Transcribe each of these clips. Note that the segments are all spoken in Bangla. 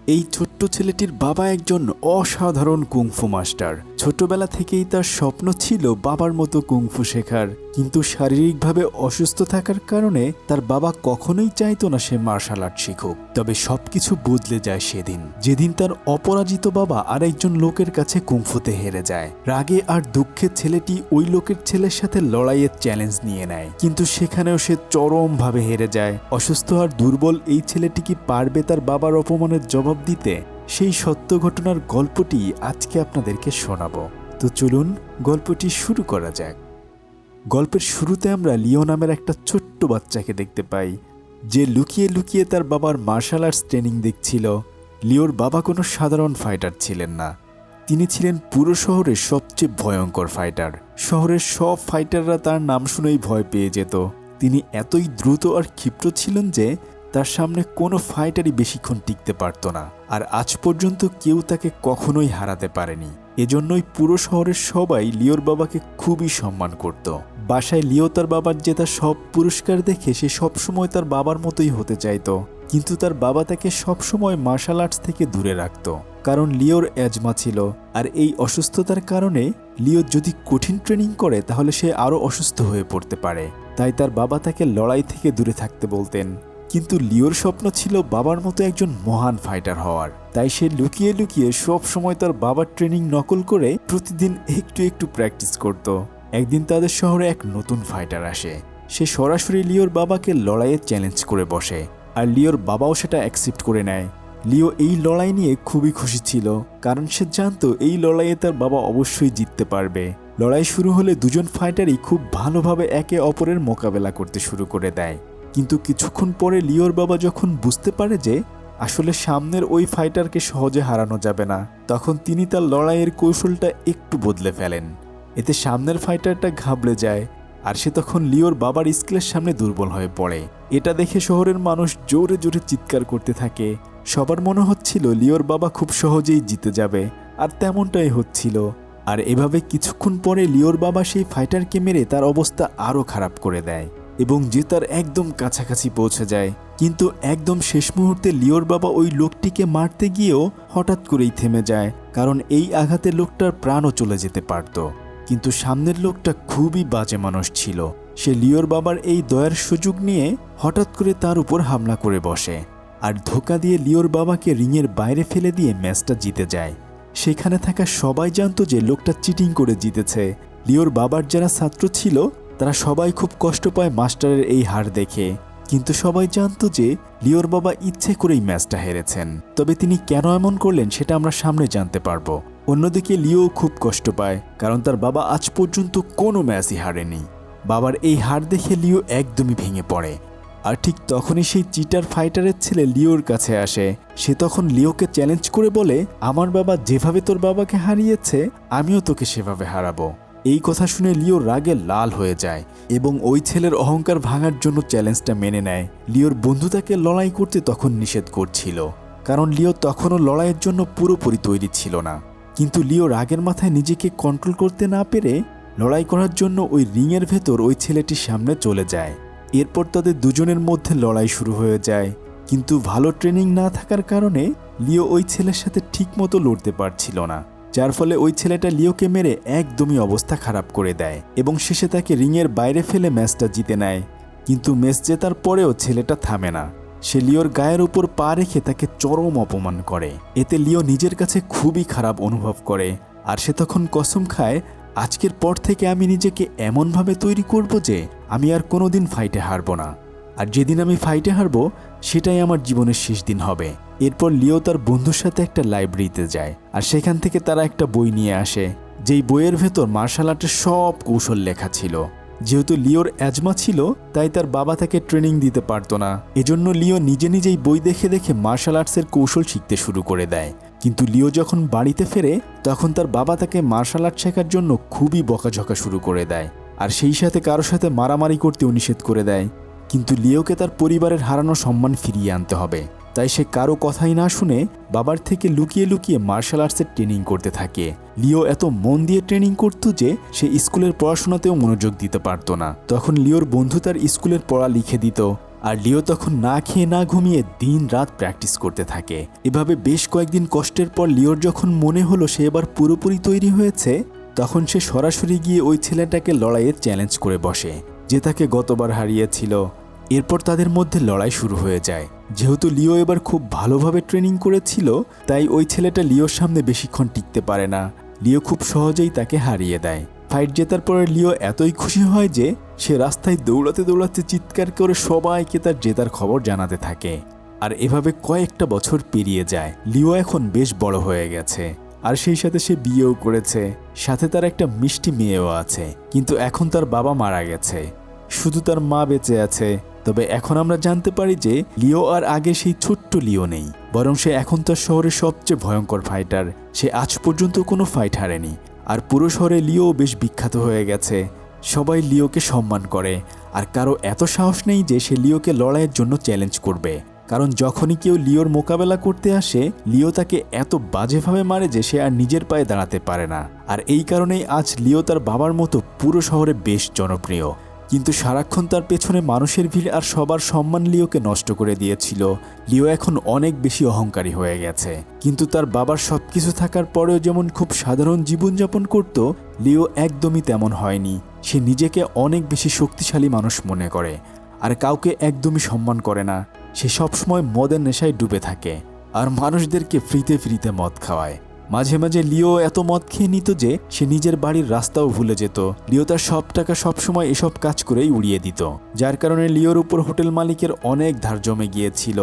এই ছোট্ট ছেলেটির বাবা একজন অসাধারণ কুংফু মাস্টার। ছোটবেলা থেকেই তার স্বপ্ন ছিল বাবার মতো কুংফু শেখার, কিন্তু শারীরিকভাবে অসুস্থ থাকার কারণে তার বাবা কখনোই চাইতো না সে মার্শাল আর্ট শিখুক। তবে সবকিছু বদলে যায় সেদিন, যেদিন তার অপরাজিত বাবা আরেকজন লোকের কাছে কুংফুতে হেরে যায়। রাগে আর দুঃখে ছেলেটি ওই লোকের ছেলের সাথে লড়াইয়ের চ্যালেঞ্জ নিয়ে নেয়, কিন্তু সেখানেও সে চরমভাবে হেরে যায়। অসুস্থ আর দুর্বল এই ছেলেটি কি পারবে তার বাবার অপমানের জবাব দিতে? সেই সত্য ঘটনার গল্পটি আজকে আপনাদেরকে শোনাবো। তো চলুন গল্পটি শুরু করা যাক। গল্পের শুরুতে আমরা লিও নামের একটা ছোট্ট বাচ্চাকে দেখতে পাই, যে লুকিয়ে লুকিয়ে তার বাবার মার্শাল আর্টস ট্রেনিং দেখছিল। লিওর বাবা কোনো সাধারণ ফাইটার ছিলেন না, তিনি ছিলেন পুরো শহরের সবচেয়ে ভয়ঙ্কর ফাইটার। শহরের সব ফাইটাররা তার নাম শুনেই ভয় পেয়ে যেত। তিনি এতই দ্রুত আর ক্ষিপ্র ছিলেন যে তার সামনে কোনো ফাইটারই বেশিক্ষণ টিকতে পারত না, আর আজ পর্যন্ত কেউ তাকে কখনোই হারাতে পারেনি। এজন্যই পুরো শহরের সবাই লিওর বাবাকে খুবই সম্মান করত। বাসায় লিও তার বাবার জেতা সব পুরস্কার দেখে সে সবসময় তার বাবার মতোই হতে চাইত, কিন্তু তার বাবা তাকে সবসময় মার্শাল আর্টস থেকে দূরে রাখত, কারণ লিওর অ্যাজমা ছিল। আর এই অসুস্থতার কারণে লিও যদি কঠিন ট্রেনিং করে তাহলে সে আরও অসুস্থ হয়ে পড়তে পারে। তাই তার বাবা তাকে লড়াই থেকে দূরে থাকতে বলতেন। কিন্তু লিওর স্বপ্ন ছিল বাবার মতো একজন মহান ফাইটার হওয়ার। তাই সে লুকিয়ে লুকিয়ে সব সময় তার বাবার ট্রেনিং নকল করে প্রতিদিন একটু একটু প্র্যাকটিস করত। একদিন তাদের শহরে এক নতুন ফাইটার আসে। সে সরাসরি লিওর বাবাকে লড়াইয়ে চ্যালেঞ্জ করে বসে, আর লিওর বাবাও সেটা অ্যাকসেপ্ট করে নেয়। লিও এই লড়াই নিয়ে খুবই খুশি ছিল, কারণ সে জানতো এই লড়াইয়ে তার বাবা অবশ্যই জিততে পারবে। লড়াই শুরু হলে দুজন ফাইটারই খুব ভালোভাবে একে অপরের মোকাবেলা করতে শুরু করে দেয়। কিন্তু কিছুক্ষণ পরে লিওর বাবা যখন বুঝতে পারে যে আসলে সামনের ওই ফাইটারকে সহজে হারানো যাবে না, তখন তিনি তার লড়াইয়ের কৌশলটা একটু বদলে ফেলেন। এতে সামনের ফাইটারটা ঘাবড়ে যায়, আর সে তখন লিওর বাবার স্কেলের সামনে দুর্বল হয়ে পড়ে। এটা দেখে শহরের মানুষ জোরে জোরে চিৎকার করতে থাকে। সবার মনে হচ্ছিল লিওর বাবা খুব সহজেই জিতে যাবে, আর তেমনটাই হচ্ছিল। আর এভাবে কিছুক্ষণ পরে লিওর বাবা সেই ফাইটারকে মেরে তার অবস্থা আরও খারাপ করে দেয় এবং জেতার একদম কাছাকাছি পৌঁছে যায়। কিন্তু একদম শেষ মুহূর্তে লিওর বাবা ওই লোকটিকে মারতে গিয়েও হঠাৎ করেই থেমে যায়, কারণ এই আঘাতে লোকটার প্রাণও চলে যেতে পারত। কিন্তু সামনের লোকটা খুবই বাজে মানুষ ছিল। সে লিওর বাবার এই দয়ার সুযোগ নিয়ে হঠাৎ করে তার উপর হামলা করে বসে, আর ধোঁকা দিয়ে লিওর বাবাকে রিংয়ের বাইরে ফেলে দিয়ে ম্যাচটা জিতে যায়। সেখানে থাকা সবাই জানতো যে লোকটা চিটিং করে জিতেছে। লিওর বাবার যারা ছাত্র ছিল তারা সবাই খুব কষ্ট পায় মাস্টারের এই হার দেখে, কিন্তু সবাই জানতো যে লিওর বাবা ইচ্ছে করেই ম্যাচটা হেরেছেন। তবে তিনি কেন এমন করলেন সেটা আমরা সামনে জানতে পারবো। অন্যদিকে লিও খুব কষ্ট পায়, কারণ তার বাবা আজ পর্যন্ত কোনো ম্যাচই হারেনি। বাবার এই হার দেখে লিও একদমই ভেঙে পড়ে। আর ঠিক তখনই সেই চিটার ফাইটারের ছেলে লিওর কাছে আসে। সে তখন লিওকে চ্যালেঞ্জ করে বলে, আমার বাবা যেভাবে তোর বাবাকে হারিয়েছে আমিও তোকে সেভাবে হারাবো। এই কথা শুনে লিও রাগে লাল হয়ে যায় এবং ওই ছেলের অহংকার ভাঙার জন্য চ্যালেঞ্জটা মেনে নেয়। লিওর বন্ধু তাকে লড়াই করতে তখন নিষেধ করছিল, কারণ লিও তখনও লড়াইয়ের জন্য পুরোপুরি তৈরি ছিল না। কিন্তু লিও রাগের মাথায় নিজেকে কন্ট্রোল করতে না পেরে লড়াই করার জন্য ওই রিংয়ের ভেতর ওই ছেলেটির সামনে চলে যায়। এরপর তাদের দুজনের মধ্যে লড়াই শুরু হয়ে যায়, কিন্তু ভালো ট্রেনিং না থাকার কারণে লিও ওই ছেলের সাথে ঠিকমতো লড়তে পারছিল না, যার ফলে ওই ছেলেটা লিওকে মেরে একদমই অবস্থা খারাপ করে দেয় এবং শেষে তাকে রিংয়ের বাইরে ফেলে ম্যাচটা জিতে নেয়। কিন্তু ম্যাচ জেতার পরেও ছেলেটা থামে না। সে লিওর গায়ের উপর পা রেখে তাকে চরম অপমান করে। এতে লিও নিজের কাছে খুবই খারাপ অনুভব করে, আর সে তখন কসম খায়, আজকের পর থেকে আমি নিজেকে এমনভাবে তৈরি করব যে আমি আর কোনোদিন ফাইটে হারবো না, আর যেদিন আমি ফাইটে হারবো সেটাই আমার জীবনের শেষ দিন হবে। এরপর লিও তার বন্ধুর সাথে একটা লাইব্রেরিতে যায়, আর সেখান থেকে তারা একটা বই নিয়ে আসে, যেই বইয়ের ভেতর মার্শাল আর্টের সব কৌশল লেখা ছিল। যেহেতু লিওর অ্যাজমা ছিল তাই তার বাবা তাকে ট্রেনিং দিতে পারতো না, এজন্য লিও নিজে নিজেই বই দেখে দেখে মার্শাল আর্টসের কৌশল শিখতে শুরু করে দেয়। কিন্তু লিও যখন বাড়িতে ফেরে তখন তার বাবা তাকে মার্শাল আর্ট শেখার জন্য খুবই বকাঝকা শুরু করে দেয়, আর সেই সাথে কারোর সাথে মারামারি করতেও নিষেধ করে দেয়। কিন্তু লিওকে তার পরিবারের হারানো সম্মান ফিরিয়ে আনতে হবে, তাই সে কারো কথাই না শুনে বাবার থেকে লুকিয়ে লুকিয়ে মার্শাল আর্টসের ট্রেনিং করতে থাকে। লিও এত মন দিয়ে ট্রেনিং করত যে সে স্কুলের পড়াশোনাতেও মনোযোগ দিতে পারত না। তখন লিওর বন্ধু তার স্কুলের পড়া লিখে দিত, আর লিও তখন না খেয়ে না ঘুমিয়ে দিন রাত প্র্যাকটিস করতে থাকে। এভাবে বেশ কয়েকদিন কষ্টের পর লিওর যখন মনে হলো সে এবার পুরোপুরি তৈরি হয়েছে, তখন সে সরাসরি গিয়ে ওই ছেলেটাকে লড়াইয়ে চ্যালেঞ্জ করে বসে, যে তাকে গতবার হারিয়েছিল। এরপর তাদের মধ্যে লড়াই শুরু হয়ে যায়। যেহেতু লিও এবার খুব ভালোভাবে ট্রেনিং করেছিল, তাই ওই ছেলেটা লিওর সামনে বেশিক্ষণ টিকতে পারে না। লিও খুব সহজেই তাকে হারিয়ে দেয়। ফাইট জেতার পরে লিও এতই খুশি হয় যে সে রাস্তায় দৌড়াতে দৌড়াতে চিৎকার করে সবাইকে তার জেতার খবর জানাতে থাকে। আর এভাবে কয়েকটা বছর পেরিয়ে যায়। লিও এখন বেশ বড় হয়ে গেছে, আর সেই সাথে সে বিয়েও করেছে। সাথে তার একটা মিষ্টি মেয়েও আছে। কিন্তু এখন তার বাবা মারা গেছে, শুধু তার মা বেঁচে আছে। তবে এখন আমরা জানতে পারি যে লিও আর আগে সেই ছোট্ট লিও নেই, বরং সে এখন তার শহরের সবচেয়ে ভয়ঙ্কর ফাইটার। সে আজ পর্যন্ত কোনো ফাইট হারেনি। আর পুরো শহরে লিও বেশ বিখ্যাত হয়ে গেছে। সবাই লিওকে সম্মান করে, আর কারো এত সাহস নেই যে সে লিওকে লড়াইয়ের জন্য চ্যালেঞ্জ করবে। কারণ যখনই কেউ লিওর মোকাবেলা করতে আসে, লিও তাকে এত বাজেভাবে মারে যে সে আর নিজের পায়ে দাঁড়াতে পারে না। আর এই কারণেই আজ লিও তার বাবার মতো পুরো শহরে বেশ জনপ্রিয়। কিন্তু সারাক্ষণ তার পেছনে মানুষের ভিড় আর সবার সম্মান লিওকে নষ্ট করে দিয়েছিল। লিও এখন অনেক বেশি অহংকারী হয়ে গেছে। কিন্তু তার বাবার সবকিছু থাকার পরেও যেমন খুব সাধারণ জীবনযাপন করত, লিও একদমই তেমন হয়নি। সে নিজেকে অনেক বেশি শক্তিশালী মানুষ মনে করে, আর কাউকে একদমই সম্মান করে না। সে সবসময় মদের নেশায় ডুবে থাকে, আর মানুষদেরকে ফ্রিতে ফ্রিতে মদ খাওয়ায়। মাঝে মাঝে লিও এত মদ খেয়ে নিত যে সে নিজের বাড়ির রাস্তাও ভুলে যেত। লিও তার সব টাকা সবসময় এসব কাজ করেই উড়িয়ে দিত, যার কারণে লিওর উপর হোটেল মালিকের অনেক ধার জমে গিয়েছিল।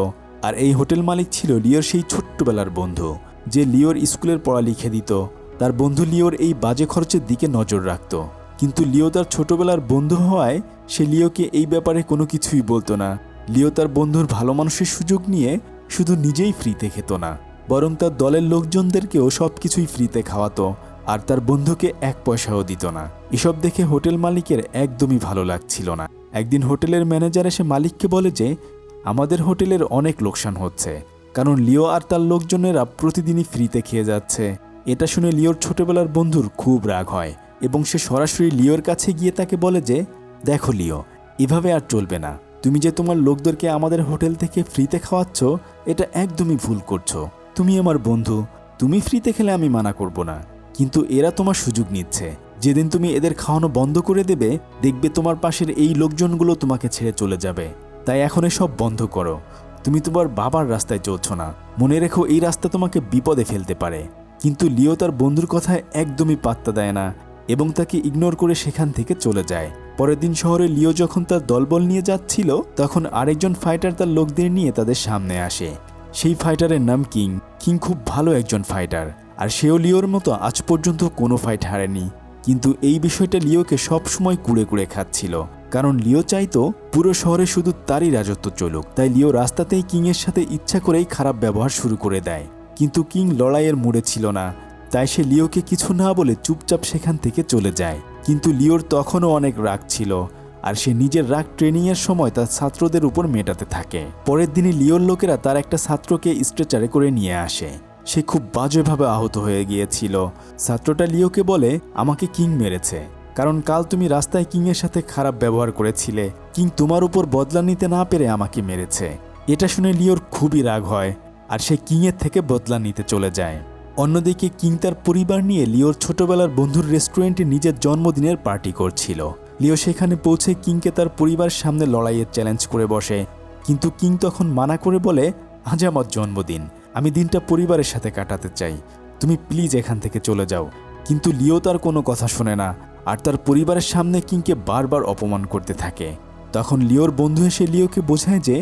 আর এই হোটেল মালিক ছিল লিওর সেই ছোট্টবেলার বন্ধু, যে লিওর স্কুলের পড়া লিখে দিত। তার বন্ধু লিওর এই বাজে খরচের দিকে নজর রাখত। কিন্তু লিও তার ছোটবেলার বন্ধু হওয়ায় সে লিওকে এই ব্যাপারে কোনো কিছুই বলতো না। লিও তার বন্ধুর ভালো মানুষের সুযোগ নিয়ে শুধু নিজেই ফ্রিতে খেত না, বরং তার দলের লোকজনদেরকেও সব কিছুই ফ্রিতে খাওয়াতো, আর তার বন্ধুকে এক পয়সাও দিত না। এসব দেখে হোটেল মালিকের একদমই ভালো লাগছিল না। একদিন হোটেলের ম্যানেজার এসে মালিককে বলে যে আমাদের হোটেলের অনেক লোকসান হচ্ছে, কারণ লিও আর তার লোকজনেরা প্রতিদিনই ফ্রিতে খেয়ে যাচ্ছে। এটা শুনে লিওর ছোটবেলার বন্ধুর খুব রাগ হয়, এবং সে সরাসরি লিওর কাছে গিয়ে তাকে বলে যে দেখো লিও, এভাবে আর চলবে না। তুমি যে তোমার লোকদেরকে আমাদের হোটেল থেকে ফ্রিতে খাওয়াচ্ছ, এটা একদমই ভুল করছো। তুমি আমার বন্ধু, তুমি ফ্রিতে খেলে আমি মানা করব না, কিন্তু এরা তোমার সুযোগ নিচ্ছে। যেদিন তুমি এদের খাওয়ানো বন্ধ করে দেবে, দেখবে তোমার পাশের এই লোকজনগুলো তোমাকে ছেড়ে চলে যাবে। তাই এখন এসব বন্ধ করো। তুমি তোমার বাবার রাস্তায় চলছো না, মনে রেখো এই রাস্তা তোমাকে বিপদে ফেলতে পারে। কিন্তু লিও তার বন্ধুর কথায় একদমই পাত্তা দেয় না, এবং তাকে ইগনোর করে সেখান থেকে চলে যায়। পরের দিন শহরে লিও যখন তার দলবল নিয়ে যাচ্ছিল, তখন আরেকজন ফাইটার তার লোকদের নিয়ে তাদের সামনে আসে। সেই ফাইটারের নাম কিং। কিং খুব ভালো একজন ফাইটার, আর সেও লিওর মতো আজ পর্যন্ত কোনো ফাইট হারেনি। কিন্তু এই বিষয়টা লিওকে সবসময় কুড়ে কুড়ে খাচ্ছিল, কারণ লিও চাইতো পুরো শহরে শুধু তারই রাজত্ব চলুক। তাই লিও রাস্তাতেই কিংয়ের সাথে ইচ্ছা করেই খারাপ ব্যবহার শুরু করে দেয়। কিন্তু কিং লড়াইয়ের মুডে ছিল না, তাই সে লিওকে কিছু না বলে চুপচাপ সেখান থেকে চলে যায়। কিন্তু লিওর তখনও অনেক রাগ ছিল, আর সে নিজের রাগ ট্রেনিংয়ের সময় তার ছাত্রদের উপর মেটাতে থাকে। পরের দিনে লিওর লোকেরা তার একটা ছাত্রকে স্ট্রেচারে করে নিয়ে আসে। সে খুব বাজেভাবে আহত হয়ে গিয়েছিল। ছাত্রটা লিওকে বলে আমাকে কিং মেরেছে, কারণ কাল তুমি রাস্তায় কিংয়ের সাথে খারাপ ব্যবহার করেছিলে। কিং তোমার উপর বদলা নিতে না পেরে আমাকে মেরেছে। এটা শুনে লিওর খুবই রাগ হয়, আর সে কিংয়ের থেকে বদলা নিতে চলে যায়। অন্যদিকে কিং তার পরিবার নিয়ে লিওর ছোটবেলার বন্ধুর রেস্টুরেন্টে নিজের জন্মদিনের পার্টি করছিল। লিও সেখানে পৌঁছে কিংকে তার পরিবারের সামনে লড়াইয়ের চ্যালেঞ্জ করে বসে। কিন্তু কিং তখন মানা করে বলে আজ আমার জন্মদিন, আমি দিনটা পরিবারের সাথে কাটাতে চাই, তুমি প্লিজ এখান থেকে চলে যাও। কিন্তু লিও তার কোনো কথা শোনে না, আর তার পরিবারের সামনে কিংকে বারবার অপমান করতে থাকে। তখন লিওর বন্ধু এসে লিওকে বোঝায় যে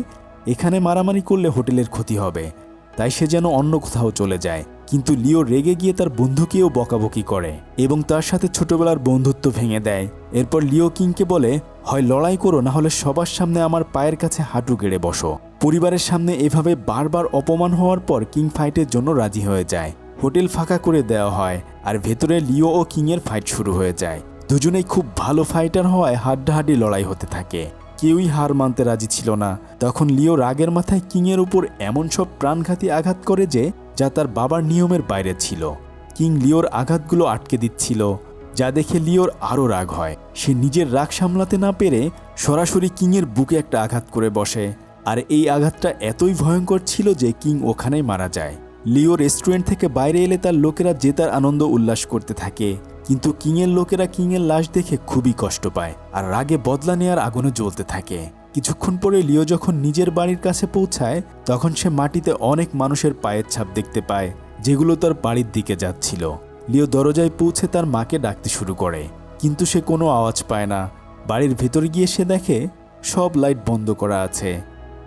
এখানে মারামারি করলে হোটেলের ক্ষতি হবে, তাই সে যেন অন্য কোথাও চলে যায়। কিন্তু লিও রেগে গিয়ে তার বন্ধুকেও বকাবকি করে, এবং তার সাথে ছোটবেলার বন্ধুত্ব ভেঙে দেয়। এরপর লিও কিংকে বলে হয় লড়াই করো, না হলে সবার সামনে আমার পায়ের কাছে হাঁটু গেড়ে বসো। পরিবারের সামনে এভাবে বারবার অপমান হওয়ার পর কিং ফাইটের জন্য রাজি হয়ে যায়। হোটেল ফাঁকা করে দেওয়া হয়, আর ভেতরে লিও ও কিংয়ের ফাইট শুরু হয়ে যায়। দুজনেই খুব ভালো ফাইটার হওয়ায় হাড্ডাহাড্ডি লড়াই হতে থাকে। কেউই হার মানতে রাজি ছিল না। তখন লিও রাগের মাথায় কিংয়ের উপর এমন সব প্রাণঘাতী আঘাত করে যে যা তার বাবার নিয়মের বাইরে ছিল। কিং লিওর আঘাতগুলো আটকে দিচ্ছিল, যা দেখে লিওর আরও রাগ হয়। সে নিজের রাগ সামলাতে না পেরে সরাসরি কিংয়ের বুকে একটা আঘাত করে বসে, আর এই আঘাতটা এতই ভয়ঙ্কর ছিল যে কিং ওখানেই মারা যায়। লিও রেস্টুরেন্ট থেকে বাইরে এলে তার লোকেরা জেতার আনন্দ উল্লাস করতে থাকে, কিন্তু কিংয়ের লোকেরা কিংয়ের লাশ দেখে খুবই কষ্ট পায় আর রাগে বদলা নেওয়ার আগুনে জ্বলতে থাকে। কিছুক্ষণ পরে লিও যখন নিজের বাড়ির কাছে পৌঁছায় তখন সে মাটিতে অনেক মানুষের পায়ের ছাপ দেখতে পায়, যেগুলো তার বাড়ির দিকে যাচ্ছিল। লিও দরজায় পৌঁছে তার মাকে ডাকতে শুরু করে, কিন্তু সে কোনো আওয়াজ পায় না। বাড়ির ভেতর গিয়ে সে দেখে সব লাইট বন্ধ করা আছে।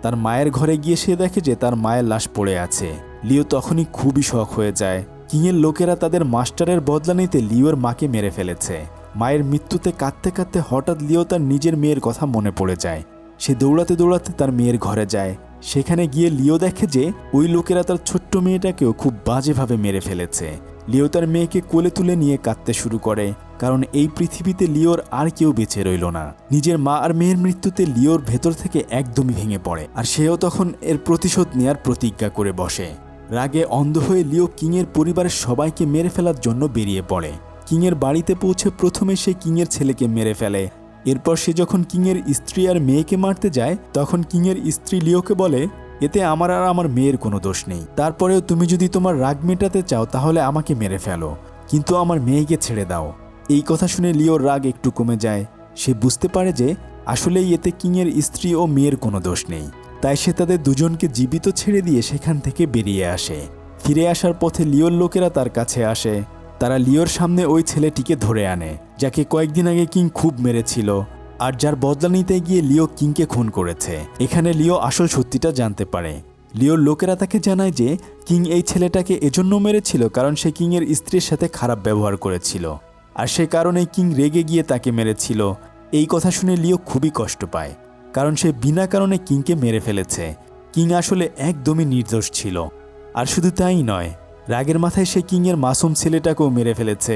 তার মায়ের ঘরে গিয়ে সে দেখে যে তার মায়ের লাশ পড়ে আছে। লিও তখনই খুবই শক হয়ে যায়। কিংয়ের লোকেরা তাদের মাস্টারের বদলা নিতে লিওর মাকে মেরে ফেলেছে। মায়ের মৃত্যুতে কাঁদতে কাঁদতে হঠাৎ লিও তার নিজের মেয়ের কথা মনে পড়ে যায়। সে দৌড়াতে দৌড়াতে তার মেয়ের ঘরে যায়। সেখানে গিয়ে লিও দেখে যে ওই লোকেরা তার ছোট্ট মেয়েটাকেও খুব বাজেভাবে মেরে ফেলেছে। লিও তার মেয়েকে কোলে তুলে নিয়ে কাঁদতে শুরু করে, কারণ এই পৃথিবীতে লিওর আর কেউ বেঁচে রইল না। নিজের মা আর মেয়ের মৃত্যুতে লিওর ভেতর থেকে একদমই ভেঙে পড়ে, আর সেও তখন এর প্রতিশোধ নেয়ার প্রতিজ্ঞা করে বসে। রাগে অন্ধ হয়ে লিও কিংয়ের পরিবারের সবাইকে মেরে ফেলার জন্য বেরিয়ে পড়ে। কিংয়ের বাড়িতে পৌঁছে প্রথমে সে কিংয়ের ছেলেকে মেরে ফেলে। এরপর সে যখন কিংয়ের স্ত্রী আর মেয়েকে মারতে যায় তখন কিংয়ের স্ত্রী লিওকে বলে, এতে আমার আর আমার মেয়ের কোনো দোষ নেই। তারপরেও তুমি যদি তোমার রাগ মেটাতে চাও তাহলে আমাকে মেরে ফেলো, কিন্তু আমার মেয়েকে ছেড়ে দাও। এই কথা শুনে লিওর রাগ একটু কমে যায়। সে বুঝতে পারে যে আসলেই এতে কিংয়ের স্ত্রী ও মেয়ের কোনো দোষ নেই। তাই সে তাদের দুজনকে জীবিত ছেড়ে দিয়ে সেখান থেকে বেরিয়ে আসে। ফিরে আসার পথে লিওর লোকেরা তার কাছে আসে। তারা লিওর সামনে ওই ছেলেটিকে ধরে আনে, যাকে কয়েকদিন আগে কিং খুব মেরেছিল, আর যার বদলা নিতে গিয়ে লিও কিংকে খুন করেছে। এখানে লিও আসল সত্যিটা জানতে পারে। লিওর লোকেরা তাকে জানায় যে কিং এই ছেলেটাকে এজন্য মেরেছিল কারণ সে কিংয়ের স্ত্রীর সাথে খারাপ ব্যবহার করেছিল, আর সে কারণে কিং রেগে গিয়ে তাকে মেরেছিল। এই কথা শুনে লিও খুবই কষ্ট পায়, কারণ সে বিনা কারণে কিংকে মেরে ফেলেছে। কিং আসলে একদমই নির্দোষ ছিল। আর শুধু তাই নয়, রাগের মাথায় সে কিংয়ের মাসুম ছেলেটাকেও মেরে ফেলেছে।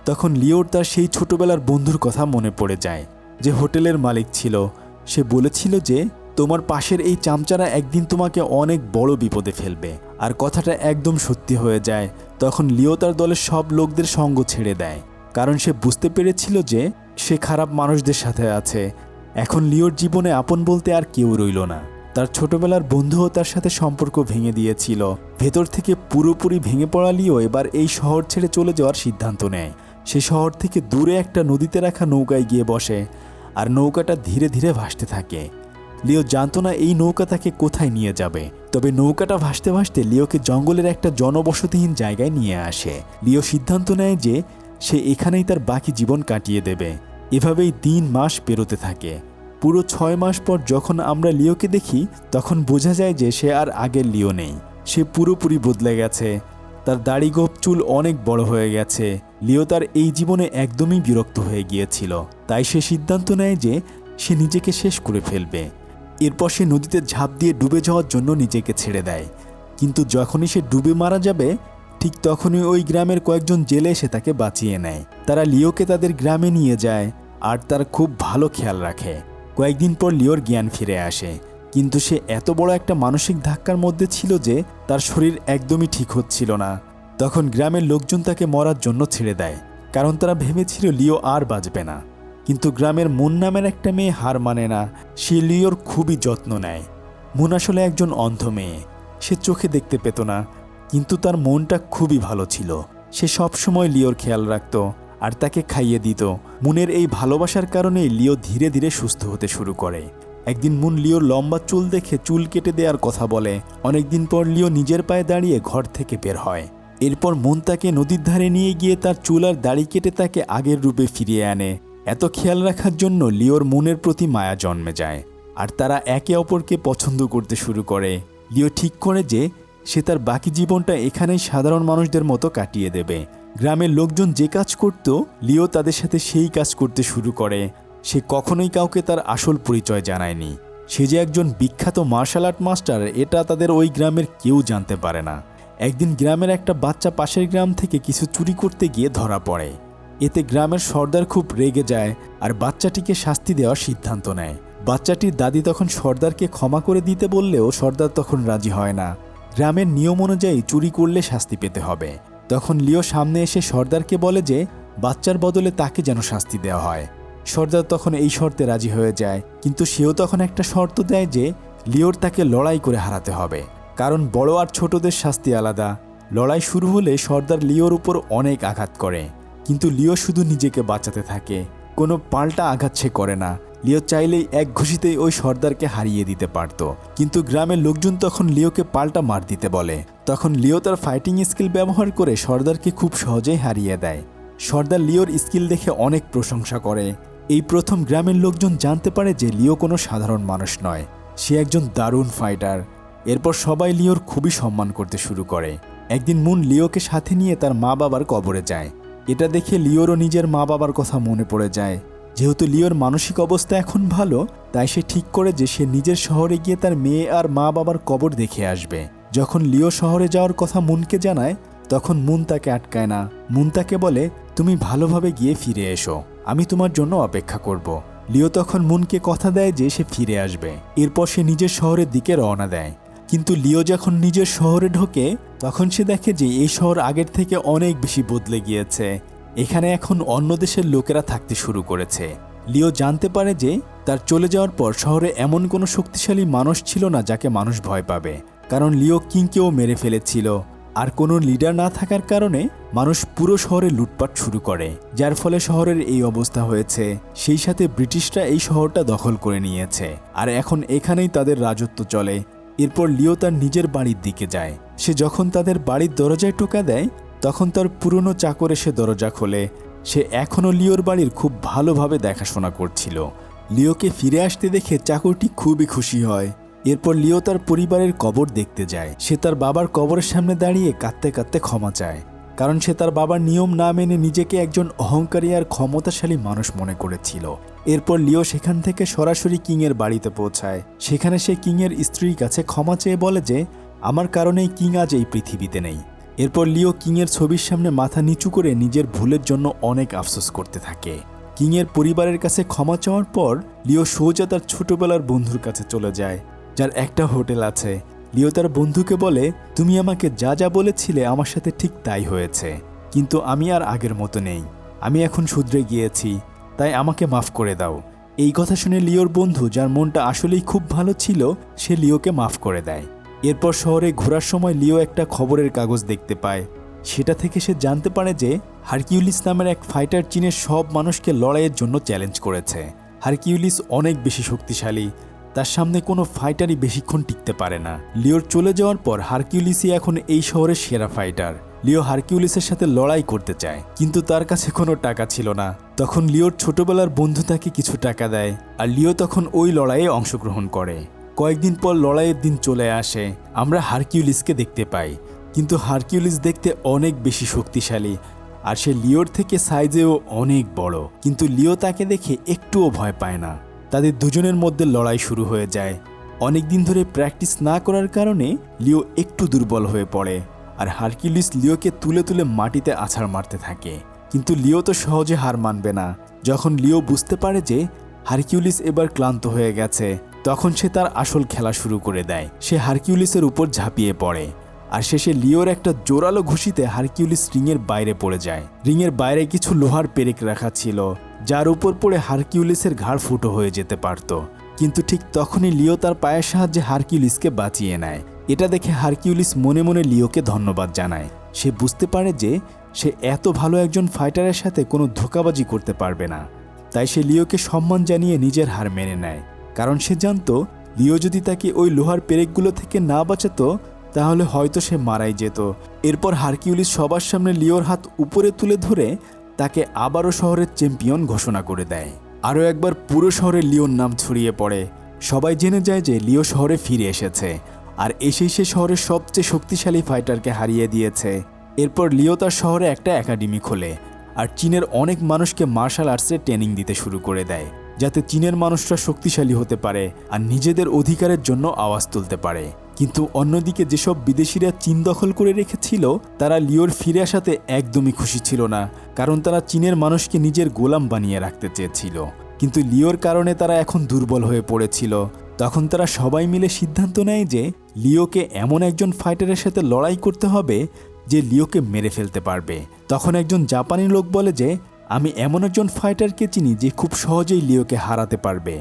তখন লিওর তার সেই ছোটবেলার বন্ধুর কথা মনে পড়ে যায়, যে হোটেলের মালিক ছিল। সে বলেছিল যে তোমার পাশের এই চামচারা একদিন তোমাকে অনেক বড় বিপদে ফেলবে, আর কথাটা একদম সত্যি হয়ে যায়। তখন লিও তার দলের সব লোকদের সঙ্গ ছেড়ে দেয়, কারণ সে বুঝতে পেরেছিল যে সে খারাপ মানুষদের সাথে আছে। এখন লিওর জীবনে আপন বলতে আর কেউ রইল না। তার ছোটবেলার বন্ধুও তার সাথে সম্পর্ক ভেঙে দিয়েছিল। ভেতর থেকে পুরোপুরি ভেঙে পড়া লিও এবার এই শহর ছেড়ে চলে যাওয়ার সিদ্ধান্ত নেয়। সে শহর থেকে দূরে একটা নদীতে রাখা নৌকায় গিয়ে বসে, আর নৌকাটা ধীরে ধীরে ভাসতে থাকে। লিও জানতো না এই নৌকা তাকে কোথায় নিয়ে যাবে, তবে নৌকাটা ভাসতে ভাসতে লিওকে জঙ্গলের একটা জনবসতিহীন জায়গায় নিয়ে আসে। লিও সিদ্ধান্ত নেয় যে সে এখানেই তার বাকি জীবন কাটিয়ে দেবে। এভাবেই দিন মাস পেরোতে থাকে। পুরো 6 মাস পর যখন আমরা লিওকে দেখি তখন বোঝা যায় যে সে আর আগের লিও নেই। সে পুরোপুরি বদলে গেছে। তার দাড়ি গোঁফ চুল অনেক বড় হয়ে গেছে। লিও তার এই জীবনে একদমই বিরক্ত হয়ে গিয়েছিল, তাই সে সিদ্ধান্ত নেয় যে সে নিজেকে শেষ করে ফেলবে। এরপর সে নদীতে ঝাঁপ দিয়ে ডুবে যাওয়ার জন্য নিজেকে ছেড়ে দেয়। কিন্তু যখনই সে ডুবে মারা যাবে ঠিক তখনই ওই গ্রামের কয়েকজন জেলে এসে তাকে বাঁচিয়ে নেয়। তারা লিওকে তাদের গ্রামে নিয়ে যায় আর তার খুব ভালো খেয়াল রাখে। কয়েকদিন পর লিওর জ্ঞান ফিরে আসে, কিন্তু সে এত বড় একটা মানসিক ধাক্কার মধ্যে ছিল যে তার শরীর একদমই ঠিক হচ্ছিল না। তখন গ্রামের লোকজন তাকে মরার জন্য ছেড়ে দেয়, কারণ তারা ভেবেছিল লিও আর বাঁচবে না। কিন্তু গ্রামের মুন নামের একটা মেয়ে হার মানে না। সে লিওর খুবই যত্ন নেয়। মুন আসলে একজন অন্ধ মেয়ে। সে চোখে দেখতে পেত না, কিন্তু তার মনটা খুবই ভালো ছিল। সে সবসময় লিওর খেয়াল রাখত আর তাকে খাইয়ে দিত। মুনের এই ভালোবাসার কারণেই লিও ধীরে ধীরে সুস্থ হতে শুরু করে। একদিন মুন লিওর লম্বা চুল দেখে চুল কেটে দেওয়ার কথা বলে। অনেকদিন পর লিও নিজের পায়ে দাঁড়িয়ে ঘর থেকে বের হয়। এরপর মুন তাকে নদীর ধারে নিয়ে গিয়ে তার চুল আর দাড়ি কেটে তাকে আগের রূপে ফিরিয়ে আনে। এত খেয়াল রাখার জন্য লিওর মুনের প্রতি মায়া জন্মে যায়, আর তারা একে অপরকে পছন্দ করতে শুরু করে। লিও ঠিক করে যে সে তার বাকি জীবনটা এখানেই সাধারণ মানুষদের মতো কাটিয়ে দেবে। গ্রামের লোকজন যে কাজ করত লিও তাদের সাথে সেই কাজ করতে শুরু করে। সে কখনোই কাউকে তার আসল পরিচয় জানায়নি। সে যে একজন বিখ্যাত মার্শাল আর্ট মাস্টার এটা তাদের ওই গ্রামের কেউ জানতে পারে না। একদিন গ্রামের একটা বাচ্চা পাশের গ্রাম থেকে কিছু চুরি করতে গিয়ে ধরা পড়ে। এতে গ্রামের সর্দার খুব রেগে যায় আর বাচ্চাটিকে শাস্তি দেওয়ার সিদ্ধান্ত নেয়। বাচ্চাটির দাদি তখন সর্দারকে ক্ষমা করে দিতে বললেও সর্দার তখন রাজি হয় না। গ্রামের নিয়ম অনুযায়ী চুরি করলে শাস্তি পেতে হবে। তখন লিও সামনে এসে সর্দারকে বলে যে বাচ্চার বদলে তাকে যেন শাস্তি দেওয়া হয়। সর্দার তখন এই শর্তে রাজি হয়ে যায়, কিন্তু সেও তখন একটা শর্ত দেয় যে লিওর তাকে লড়াই করে হারাতে হবে, কারণ বড় আর ছোটদের শাস্তি আলাদা। লড়াই শুরু হলে সর্দার লিওর উপর অনেক আঘাত করে, কিন্তু লিও শুধু নিজেকে বাঁচাতে থাকে, কোনো পাল্টা আঘাত সে করে না। লিও চাইলেই এক ঘুষিতেই ওই সর্দারকে হারিয়ে দিতে পারত, কিন্তু গ্রামের লোকজন তখন লিওকে পাল্টা মার দিতে বলে। তখন লিও তার ফাইটিং স্কিল ব্যবহার করে সর্দারকে খুব সহজেই হারিয়ে দেয়। সর্দার লিওর স্কিল দেখে অনেক প্রশংসা করে। এই প্রথম গ্রামের লোকজন জানতে পারে যে লিও কোনো সাধারণ মানুষ নয়, সে একজন দারুণ ফাইটার। এরপর সবাই লিওর খুবই সম্মান করতে শুরু করে। একদিন মুন লিওকে সাথে নিয়ে তার মা বাবার কবরে যায়। এটা দেখে লিওরও নিজের মা বাবার কথা মনে পড়ে যায়। যেহেতু লিওর মানসিক অবস্থা এখন ভালো, তাই সে ঠিক করে যে সে নিজের শহরে গিয়ে তার মেয়ে আর মা বাবার কবর দেখে আসবে। যখন লিও শহরে যাওয়ার কথা মুনকে জানায়, তখন মুন তাকে আটকায় না। মুন তাকে বলে, তুমি ভালোভাবে গিয়ে ফিরে এসো, আমি তোমার জন্য অপেক্ষা করব। লিও তখন মুনকে কথা দেয় যে সে ফিরে আসবে। এরপর সে নিজের শহরের দিকে রওনা দেয়। কিন্তু লিও যখন নিজের শহরে ঢোকে, তখন সে দেখে যে এই শহর আগের থেকে অনেক বেশি বদলে গিয়েছে। এখানে এখন অন্য দেশের লোকেরা থাকতে শুরু করেছে। লিও জানতে পারে যে তার চলে যাওয়ার পর শহরে এমন কোনো শক্তিশালী মানুষ ছিল না যাকে মানুষ ভয় পাবে, কারণ লিও কিংকেও মেরে ফেলেছিল। আর কোনো লিডার না থাকার কারণে মানুষ পুরো শহরে লুটপাট শুরু করে, যার ফলে শহরের এই অবস্থা হয়েছে। সেই সাথে ব্রিটিশরা এই শহরটা দখল করে নিয়েছে, আর এখন এখানেই তাদের রাজত্ব চলে। এরপর লিও তার নিজের বাড়ির দিকে যায়। সে যখন তাদের বাড়ির দরজায় টোকা দেয়, তখন তার পুরনো চাকর এসে দরজা খোলে। সে এখনও লিওর বাড়ির খুব ভালোভাবে দেখাশোনা করছিল। লিওকে ফিরে আসতে দেখে চাকরটি খুবই খুশি হয়। এরপর লিও তার পরিবারের কবর দেখতে যায়। সে তার বাবার কবরের সামনে দাঁড়িয়ে কাঁদতে কাঁদতে ক্ষমা চায়, কারণ সে তার বাবার নিয়ম না মেনে নিজেকে একজন অহংকারী আর ক্ষমতাশালী মানুষ মনে করেছিল। এরপর লিও সেখান থেকে সরাসরি কিংয়ের বাড়িতে পৌঁছায়। সেখানে সে কিংয়ের স্ত্রীর কাছে ক্ষমা চেয়ে বলে যে আমার কারণেই কিং আজ এই পৃথিবীতে নেই। এরপর লিও কিংয়ের ছবির সামনে মাথা নিচু করে নিজের ভুলের জন্য অনেক আফসোস করতে থাকে। কিংয়ের পরিবারের কাছে ক্ষমা চাওয়ার পর লিও সোজা তার ছোটবেলার বন্ধুর কাছে চলে যায়, যার একটা হোটেল আছে। লিও তার বন্ধুকে বলে, তুমি আমাকে যা যা বলেছিলে আমার সাথে ঠিক তাই হয়েছে, কিন্তু আমি আর আগের মতো নেই, আমি এখন শুধরে গিয়েছি, তাই আমাকে মাফ করে দাও। এই কথা শুনে লিওর বন্ধু, যার মনটা আসলেই খুব ভালো ছিল, সে লিওকে মাফ করে দেয়। এরপর শহরে ঘোরার সময় লিও একটা খবরের কাগজ দেখতে পায়। সেটা থেকে সে জানতে পারে যে হারকিউলিস নামের এক ফাইটার চীনের সব মানুষকে লড়াইয়ের জন্য চ্যালেঞ্জ করেছে। হারকিউলিস অনেক বেশি শক্তিশালী, তার সামনে কোনো ফাইটারই বেশিক্ষণ টিকতে পারে না। লিওর চলে যাওয়ার পর হারকিউলিসই এখন এই শহরের সেরা ফাইটার। লিও হারকিউলিসের সাথে লড়াই করতে চায়, কিন্তু তার কাছে কোনো টাকা ছিল না। তখন লিওর ছোটবেলার বন্ধু তাকে কিছু টাকা দেয়, আর লিও তখন ওই লড়াইয়ে অংশগ্রহণ করে। কয়েকদিন পর লড়াইয়ের দিন চলে আসে। আমরা হারকিউলিসকে দেখতে পাই, কিন্তু হারকিউলিস দেখতে অনেক বেশি শক্তিশালী, আর সে লিওর থেকে সাইজেও অনেক বড়। কিন্তু লিও তাকে দেখে একটুও ভয় পায় না। তাদের দুজনের মধ্যে লড়াই শুরু হয়ে যায়। অনেক দিন ধরে প্র্যাকটিস না করার কারণে লিও একটু দুর্বল হয়ে পড়ে, আর হারকিউলিস লিওকে তুলে তুলে মাটিতে আছাড় মারতে থাকে। কিন্তু লিও তো সহজে হার মানবে না। যখন লিও বুঝতে পারে যে হারকিউলিস এবার ক্লান্ত হয়ে গেছে, তখন সে তার আসল খেলা শুরু করে দেয়। সে হারকিউলিসের উপর ঝাঁপিয়ে পড়ে, আর শেষে লিওর একটা জোরালো ঘুষিতে হারকিউলিস রিংয়ের বাইরে পড়ে যায়। রিংয়ের বাইরে কিছু লোহার পেরেক রাখা ছিল, যার উপর পড়ে হারকিউলিসের ঘাড় ফুটো হয়ে যেতে পারত। কিন্তু ঠিক তখনই লিও তার পায়ের সাহায্যে হারকিউলিসকে বাঁচিয়ে নেয়। এটা দেখে হারকিউলিস মনে মনে লিওকে ধন্যবাদ জানায়। সে বুঝতে পারে যে সে এত ভালো একজন ফাইটারের সাথে কোনো ধোঁকাবাজি করতে পারবে না, তাই সে লিওকে সম্মান জানিয়ে নিজের হার মেনে নেয়, কারণ সে জানত লিও যদি তাকে ওই লোহার পেরেকগুলো থেকে না বাঁচাতো তাহলে হয়তো সে মারাই যেত। এরপর হারকিউলিস সবার সামনে লিওর হাত উপরে তুলে ধরে তাকে আবারও শহরের চ্যাম্পিয়ন ঘোষণা করে দেয়। আরও একবার পুরো শহরে লিওর নাম ছড়িয়ে পড়ে। সবাই জেনে যায় যে লিও শহরে ফিরে এসেছে, আর এসেই সে শহরের সবচেয়ে শক্তিশালী ফাইটারকে হারিয়ে দিয়েছে। এরপর লিও তার শহরে একটা একাডেমি খোলে, আর চীনের অনেক মানুষকে মার্শাল আর্টসের ট্রেনিং দিতে শুরু করে দেয়, যাতে চীনের মানুষরা শক্তিশালী হতে পারে আর নিজেদের অধিকারের জন্য আওয়াজ তুলতে পারে। কিন্তু অন্যদিকে যেসব বিদেশিরা চীন দখল করে রেখেছিল, তারা লিওর ফিরে আসাতে একদমই খুশি ছিল না, কারণ তারা চীনের মানুষকে নিজের গোলাম বানিয়ে রাখতে চেয়েছিল। কিন্তু লিওর কারণে তারা এখন দুর্বল হয়ে পড়েছিল। তখন তারা সবাই মিলে সিদ্ধান্ত নেয় যে লিওকে এমন একজন ফাইটারের সাথে লড়াই করতে হবে যে লিওকে মেরে ফেলতে পারবে। তখন একজন জাপানি লোক বলে যে আমি এমন একজন ফাইটারকে চিনি যে খুব সহজেই লিওকে হারাতে পারবে,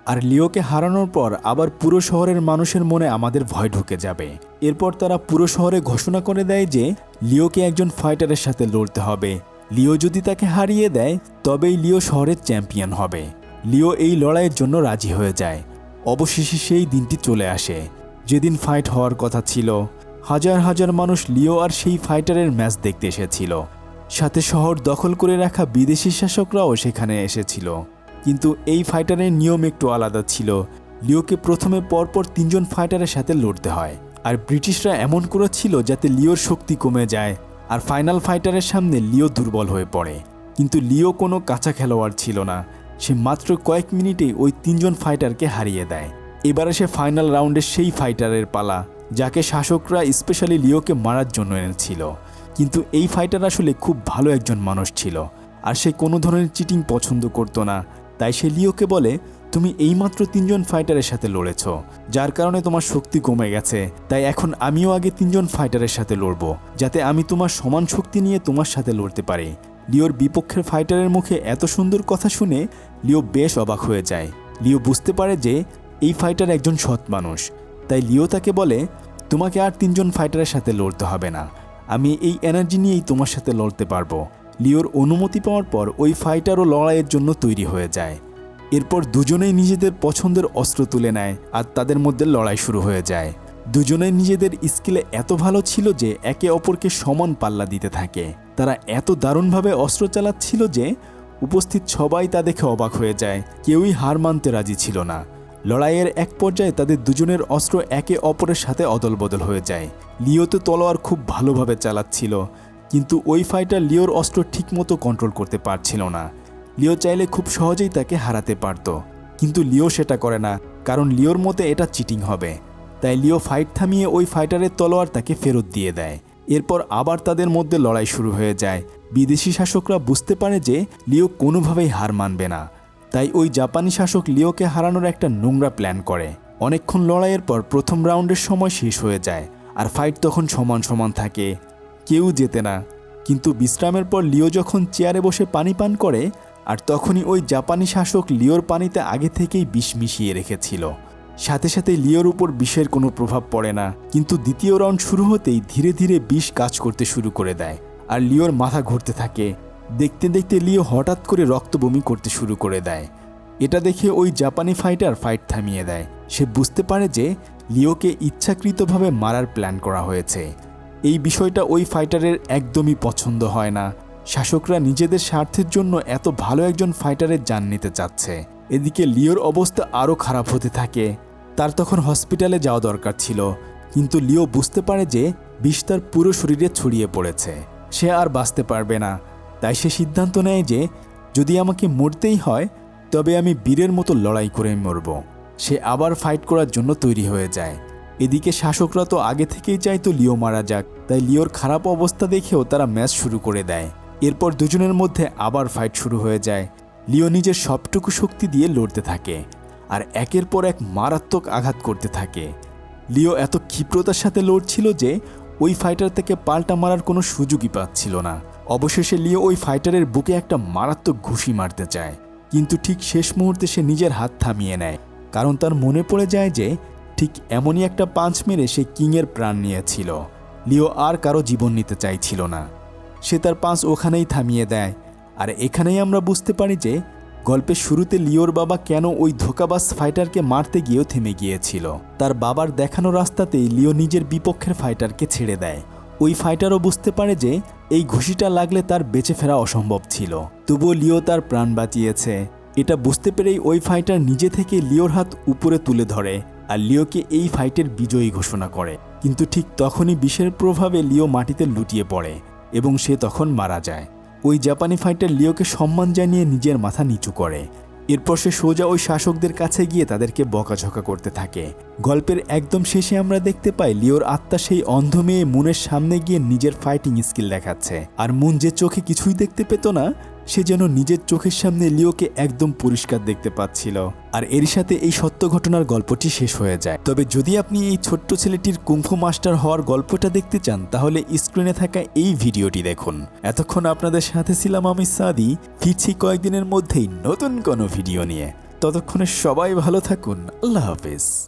আর লিওকে হারানোর পর আবার পুরো শহরের মানুষের মনে আমাদের ভয় ঢুকে যাবে। এরপর তারা পুরো শহরে ঘোষণা করে দেয় যে লিওকে একজন ফাইটারের সাথে লড়তে হবে। লিও যদি তাকে হারিয়ে দেয় তবেই লিও শহরের চ্যাম্পিয়ন হবে। লিও এই লড়াইয়ের জন্য রাজি হয়ে যায়। অবশেষে সেই দিনটি চলে আসে যেদিন ফাইট হওয়ার কথা ছিল। হাজার হাজার মানুষ লিও আর সেই ফাইটারের ম্যাচ দেখতে এসেছিল। সাথে শহর দখল করে রাখা বিদেশি শাসকরাও সেখানে এসেছিল। কিন্তু এই ফাইটারের নিয়ম একটু আলাদা ছিল। লিওকে প্রথমে পরপর 3 জন ফাইটারের সাথে লড়তে হয়, আর ব্রিটিশরা এমন করেছিল যাতে লিওর শক্তি কমে যায় আর ফাইনাল ফাইটারের সামনে লিও দুর্বল হয়ে পড়ে। কিন্তু লিও কোনো কাঁচা খেলোয়াড় ছিল না। সে মাত্র কয়েক মিনিটেই ওই 3 জন ফাইটারকে হারিয়ে দেয়। এবারে সে ফাইনাল রাউন্ডে সেই ফাইটারের পালা যাকে শাসকরা স্পেশালি লিওকে মারার জন্য এনেছিল। কিন্তু এই ফাইটার আসলে খুব ভালো একজন মানুষ ছিল, আর সে কোনো ধরনের চিটিং পছন্দ করতো না। তাই সে লিওকে বলে, তুমি এইমাত্র 3 জন ফাইটারের সাথে লড়েছ, যার কারণে তোমার শক্তি কমে গেছে। তাই এখন আমিও আগে 3 জন ফাইটারের সাথে লড়ব, যাতে আমি তোমার সমান শক্তি নিয়ে তোমার সাথে লড়তে পারি। লিওর বিপক্ষের ফাইটারের মুখে এত সুন্দর কথা শুনে লিও বেশ অবাক হয়ে যায়। লিও বুঝতে পারে যে এই ফাইটার একজন সৎ মানুষ। তাই লিও তাকে বলে, তোমাকে আর 3 জন ফাইটারের সাথে লড়তে হবে না, আমি এই এনার্জি নিয়েই তোমার সাথে লড়তে পারবো। লিওর অনুমতি পাওয়ার পর ওই ফাইটারও লড়াইয়ের জন্য তৈরি হয়ে যায়। এরপর দুজনেই নিজেদের পছন্দের অস্ত্র তুলে নেয় আর তাদের মধ্যে লড়াই শুরু হয়ে যায়। দুজনেই নিজেদের স্কিলে এত ভালো ছিল যে একে অপরকে সমান পাল্লা দিতে থাকে। তারা এত দারুণভাবে অস্ত্র চালাচ্ছিল যে উপস্থিত সবাই তা দেখে অবাক হয়ে যায়। কেউই হার মানতে রাজি ছিল না। লড়াইয়ের এক পর্যায়ে তাদের দুজনের অস্ত্র একে অপরের সাথে অদলবদল হয়ে যায়। লিও তো তলোয়ার খুব ভালোভাবে চালাচ্ছিল, কিন্তু ওই ফাইটার লিওর অস্ত্র ঠিকমতো কন্ট্রোল করতে পারছিল না। লিও চাইলে খুব সহজেই তাকে হারাতে পারত, কিন্তু লিও সেটা করে না, কারণ লিওর মতে এটা চিটিং হবে। তাই লিও ফাইট থামিয়ে ওই ফাইটারের তলোয়ার তাকে ফেরত দিয়ে দেয়। এরপর আবার তাদের মধ্যে লড়াই শুরু হয়ে যায়। বিদেশি শাসকরা বুঝতে পারে যে লিও কোনোভাবেই হার মানবে না। তাই ওই জাপানি শাসক লিওকে হারানোর একটা নোংরা প্ল্যান করে। অনেকক্ষণ লড়াইয়ের পর প্রথম রাউন্ডের সময় শেষ হয়ে যায়, আর ফাইট তখন সমান সমান থাকে, কেউ জেতে না। কিন্তু বিশ্রামের পর লিও যখন চেয়ারে বসে পানি পান করে, আর তখনই ওই জাপানি শাসক লিওর পানিতে আগে থেকেই বিষ মিশিয়ে রেখেছিল। সাথে সাথে লিওর উপর বিষের কোনো প্রভাব পড়ে না, কিন্তু দ্বিতীয় রাউন্ড শুরু হতেই ধীরে ধীরে বিষ কাজ করতে শুরু করে দেয়, আর লিওর মাথা ঘুরতে থাকে। দেখতে দেখতে লিও হঠাৎ করে রক্ত বমি করতে শুরু করে দেয়। এটা দেখে ওই জাপানি ফাইটার ফাইট থামিয়ে দেয়। সে বুঝতে পারে যে লিওকে ইচ্ছাকৃতভাবে মারার প্ল্যান করা হয়েছে। এই বিষয়টা ওই ফাইটারের একদমই পছন্দ হয় না। শাসকরা নিজেদের স্বার্থের জন্য এত ভালো একজন ফাইটারের জান নিতে চাচ্ছে। এদিকে লিওর অবস্থা আরও খারাপ হতে থাকে। তার তখন হসপিটালে যাওয়া দরকার ছিল, কিন্তু লিও বুঝতে পারে যে বিষ তার পুরো শরীরে ছড়িয়ে পড়েছে, সে আর বাঁচতে পারবে না। তাই সে সিদ্ধান্ত নেয় যে যদি আমাকে মরতেই হয় তবে আমি বীরের মতো লড়াই করে মরব। সে আবার ফাইট করার জন্য তৈরি হয়ে যায়। এদিকে শাসকরা তো আগে থেকেই চাইতো লিও মারা যাক, তাই লিওর খারাপ অবস্থা দেখেও তারা ম্যাচ শুরু করে দেয়। এরপর দুজনের মধ্যে আবার ফাইট শুরু হয়ে যায়। লিও নিজের সবটুকু শক্তি দিয়ে লড়তে থাকে আর একের পর এক মারাত্মক আঘাত করতে থাকে। লিও এত ক্ষিপ্রতার সাথে লড়ছিল যে ওই ফাইটার থেকে পাল্টা মারার কোনো সুযোগই পাচ্ছিল না। অবশেষে লিও ওই ফাইটারের বুকে একটা মারাত্মক ঘুষি মারতে চায়, কিন্তু ঠিক শেষ মুহূর্তে সে নিজের হাত থামিয়ে নেয়, কারণ তার মনে পড়ে যায় যে ঠিক এমনই একটা পাঞ্চ মেরে সে কিংয়ের প্রাণ নিয়েছিল। লিও আর কারো জীবন নিতে চাইছিল না। সে তার পাঞ্চ ওখানেই থামিয়ে দেয়। আর এখানেই আমরা বুঝতে পারি যে গল্পের শুরুতে লিওর বাবা কেন ওই ধোঁকাবাজ ফাইটারকে মারতে গিয়েও থেমে গিয়েছিল। তার বাবার দেখানো রাস্তাতেই লিও নিজের বিপক্ষের ফাইটারকে ছেড়ে দেয়। ওই ফাইটারও বুঝতে পারে যে এই ঘুষিটা লাগলে তার বেঁচে ফেরা অসম্ভব ছিল, তবুও লিও তার প্রাণ বাঁচিয়েছে। এটা বুঝতে পেরেই ওই ফাইটার নিজে থেকে লিওর হাত উপরে তুলে ধরে আর লিওকে এই ফাইটের বিজয়ী ঘোষণা করে। কিন্তু ঠিক তখনই বিষের প্রভাবে লিও মাটিতে লুটিয়ে পড়ে এবং সে তখন মারা যায়। ওই জাপানি ফাইটার লিওকে সম্মান জানিয়ে নিজের মাথা নিচু করে। এরপর সে সোজা ওই শাসকদের কাছে গিয়ে তাদেরকে বকাঝকা করতে থাকে। গল্পের একদম শেষে আমরা দেখতে পাই লিওর আত্মা সেই অন্ধ মেয়ে মুনের সামনে গিয়ে নিজের ফাইটিং স্কিল দেখাচ্ছে। আর মুন যে চোখে কিছুই দেখতে পেত না, সে যেন নিজের চোখের সামনে লিওকে একদম পরিষ্কার দেখতে পাচ্ছিল। আর এর সাথে এই সত্য ঘটনার গল্পটি শেষ হয়ে যায়। তবে যদি আপনি এই ছোট্ট ছেলেটির কুংফু মাস্টার হওয়ার গল্পটা দেখতে চান তাহলে স্ক্রিনে থাকা এই ভিডিওটি দেখুন। এতক্ষণ আপনাদের সাথে ছিলাম আমি সাদি। ফিরছি কয়েকদিনের মধ্যেই নতুন কোনো ভিডিও নিয়ে। ততক্ষণে সবাই ভালো থাকুন। আল্লাহ হাফেজ।